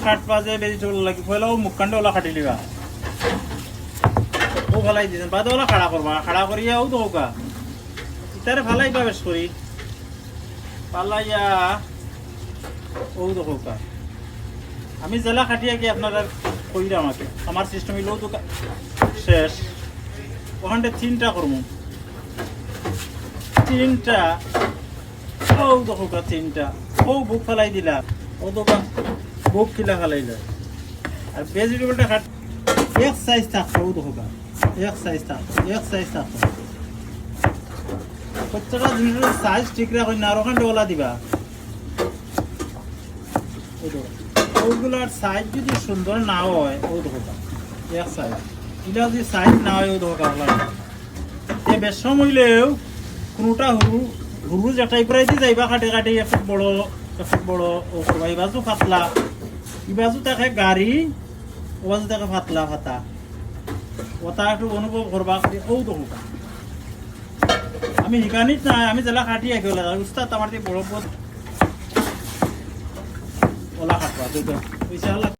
কাটবা যে ভেজিটেবল লাগি পয়লা ও মুখকান্ডে ওলা কাটি লিবা ও ফেলাই দিয়েছেন বাদে ওলা খাড়া করবা খাড়া করিয়া ও দৌকা ইতারে ফালাইবা বেশ করি পালাইয়া ও দৌকা আমি জেলা খাটিয়া কি আপনারা কইরা আমাকে আমার সিস্টেম হইলেও তো শেষ ওখানটা 3টা করবো 3টা ও দৌকা 3টা ও বুক ফেলাই দিলা ও দোকান বুক কিলা ফেলাই যায় আর ভেজিটেবলটা খাট এক সাইজ থাকতো ও দোকা এক সাইজ থাকতো প্রত্যেকটা জিনিসের সাইজ ঠিক রাখুন না আর ওখানটা ওলা দিবা ওইগুলোর সাইজ যদি সুন্দর না হয় ও দোকা এক সাইজ এটা যদি সাইজ না হয় ও দোকা ওলা এ বেশম হইলেও কোনোটা হুরু যেটাই প্রায় দিয়ে যাইবা কাটে কাটে একটু বড় ও করবা এই বাজু পাতলা এই বাজু তাকে গাড়ি ও বাজু তাকে পাতলা ফাতা ওটা একটু অনুভব করবা ও দোকা আমি শিকানিত নাই আমি জেলা কাটি আগে ওলা উস্তাদ আমার বড় ওলা কাটবা তো পয়সা